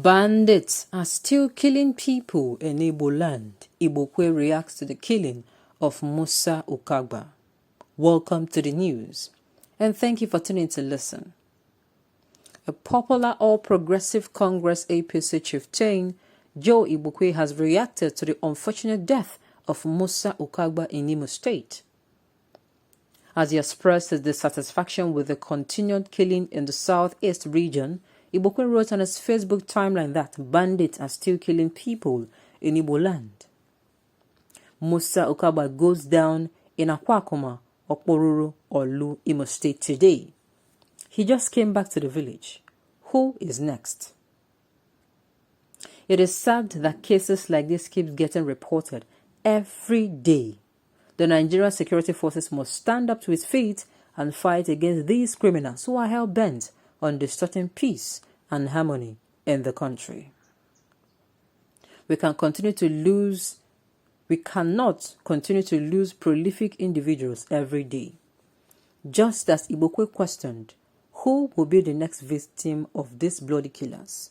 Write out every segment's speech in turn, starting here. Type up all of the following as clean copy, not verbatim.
Bandits are still killing people in Igbo land. Igbokwe reacts to the killing of Musa Ukagba. Welcome to the news, and thank you for tuning to listen. A popular All Progressive Congress APC chieftain, Joe Igbokwe, has reacted to the unfortunate death of Musa Ukagba in Imo State. As he expressed his dissatisfaction with the continued killing in the southeast region, Igbokwe wrote on his Facebook timeline that bandits are still killing people in Igbo land. Musa Ukagba goes down in Akwakuma, Okpororo, Olu, Imo State today. He just came back to the village. Who is next? It is sad that cases like this keep getting reported every day. The Nigerian security forces must stand up to its feet and fight against these criminals who are hell-bent on distorting peace and harmony in the country. We cannot continue to lose prolific individuals every day. Just as Igbokwe questioned, who will be the next victim of these bloody killers?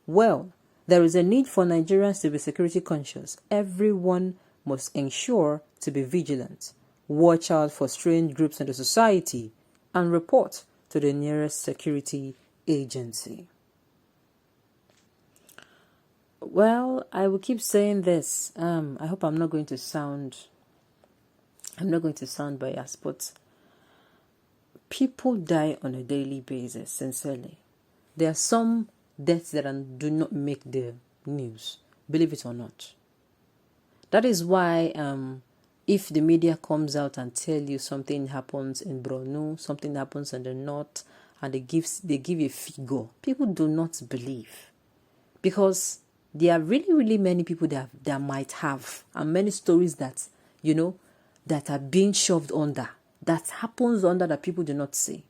Well, there is a need for Nigerians to be security conscious. Everyone must ensure to be vigilant, watch out for strange groups in the society, and report to the nearest security agency. Well, I will keep saying this. I hope I'm not going to sound biased, but people die on a daily basis, sincerely. There are some deaths that do not make the news, believe it or not. That is why if the media comes out and tell you something happens in Borno, something happens in the north, and they give a figure, people do not believe. Because there are really, really many people that might have, and many stories that, that are being shoved under, that happens under that people do not see.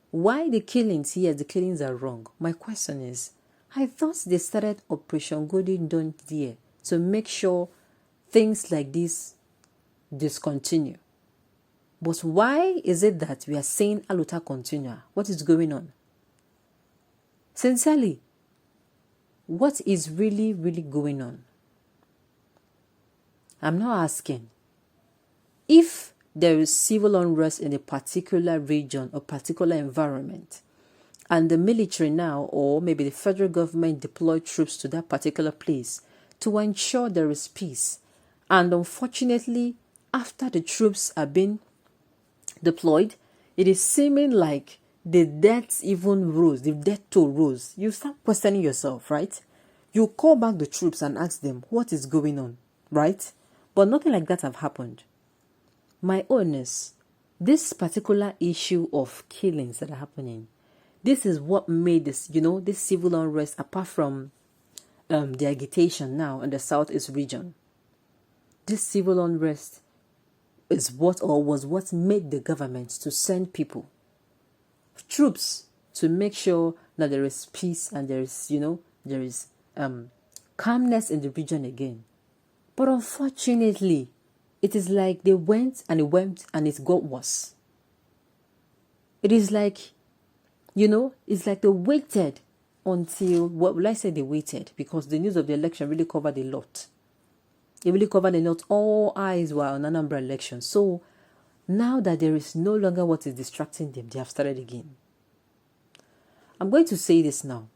Why the killings here, the killings are wrong? My question is, I thought they started Operation Golden Dawn there to make sure things like this discontinue. But why is it that we are saying Aluta continua? What is going on? Sincerely, what is really, really going on? I'm not asking. If there is civil unrest in a particular region or particular environment, and the military now, or maybe the federal government, deploy troops to that particular place to ensure there is peace, and unfortunately, after the troops are being deployed, it is seeming like the deaths even rose, the death toll rose. You start questioning yourself, right? You call back the troops and ask them what is going on, right? But nothing like that have happened. My honest, this particular issue of killings that are happening, this is what made this, this civil unrest, apart from the agitation now in the southeast region. This civil unrest is was what made the government to send people, troops, to make sure that there is peace and there is calmness in the region again. But unfortunately, it is like they went and it got worse. It is like, it's like they waited until, what will I say they waited? Because the news of the election really covered a lot. It really covered a lot. All eyes were on Anambra election. So now that there is no longer what is distracting them, they have started again. I'm going to say this now.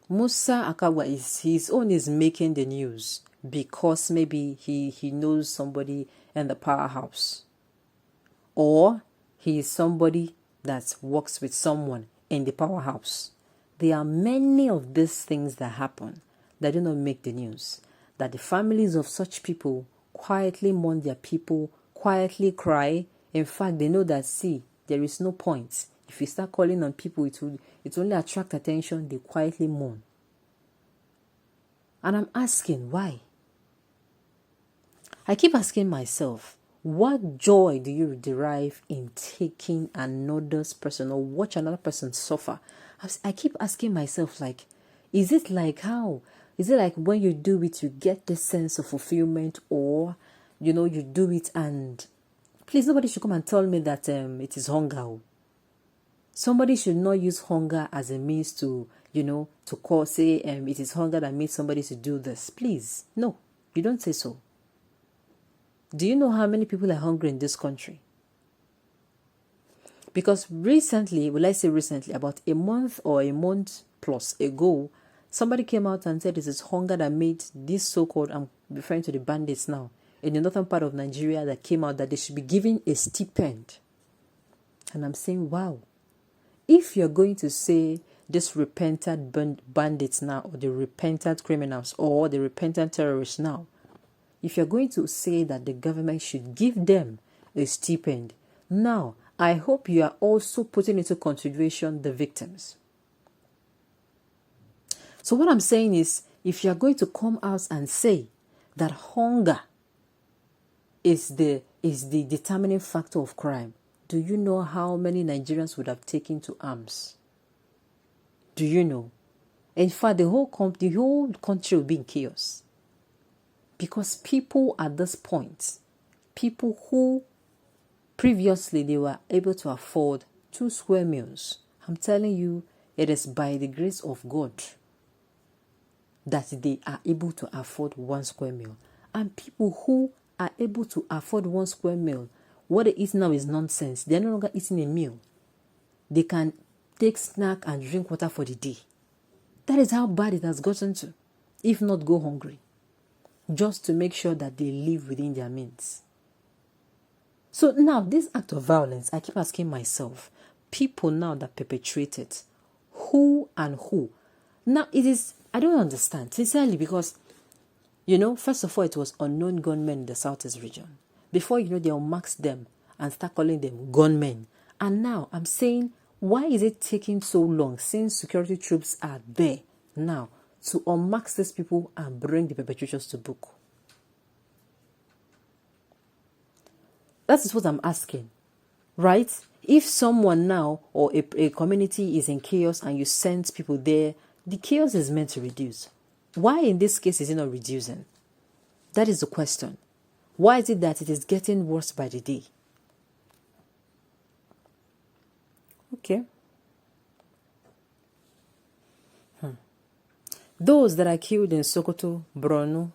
Musa Ukagba his own is making the news because maybe he knows somebody in the powerhouse, or he is somebody that works with someone in the powerhouse. There are many of these things that happen that do not make the news, that the families of such people quietly mourn their people, quietly cry. In fact, they know that, there is no point. If you start calling on people, it will only attract attention. They quietly mourn. And I'm asking, why? I keep asking myself, what joy do you derive in taking another's person or watch another person suffer? I keep asking myself, is it like when you do it, you get this sense of fulfillment, or, you do it and please, nobody should come and tell me that it is hunger. Somebody should not use hunger as a means to, to call, say, it is hunger that made somebody to do this. Please, no, you don't say so. Do you know how many people are hungry in this country? Because recently, will I say recently, about a month or a month plus ago, somebody came out and said it is hunger that made this so-called, I'm referring to the bandits now, in the northern part of Nigeria, that came out that they should be given a stipend. And I'm saying, wow. If you're going to say this repentant bandits now, or the repentant criminals, or the repentant terrorists now, if you're going to say that the government should give them a stipend, now, I hope you are also putting into consideration the victims. So what I'm saying is, if you're going to come out and say that hunger is the determining factor of crime, do you know how many Nigerians would have taken to arms? Do you know? In fact, the whole country will be in chaos. Because people at this point, people who previously they were able to afford 2 square meals, I'm telling you, it is by the grace of God that they are able to afford 1 square meal. And people who are able to afford 1 square meal, what they eat now is nonsense. They're no longer eating a meal. They can take snack and drink water for the day. That is how bad it has gotten to, if not go hungry, just to make sure that they live within their means. So now, this act of violence, I keep asking myself, people now that perpetrate it, who and who? Now, I don't understand, sincerely, because, first of all, it was unknown gunmen in the southeast region. Before they'll mark them and start calling them gunmen. And now, I'm saying, why is it taking so long, since security troops are there now, to unmark these people and bring the perpetrators to book? That is what I'm asking, right? If someone now or a community is in chaos and you send people there, the chaos is meant to reduce. Why in this case is it not reducing? That is the question. Why is it that it is getting worse by the day? Okay. Those that are killed in Sokoto, Borno,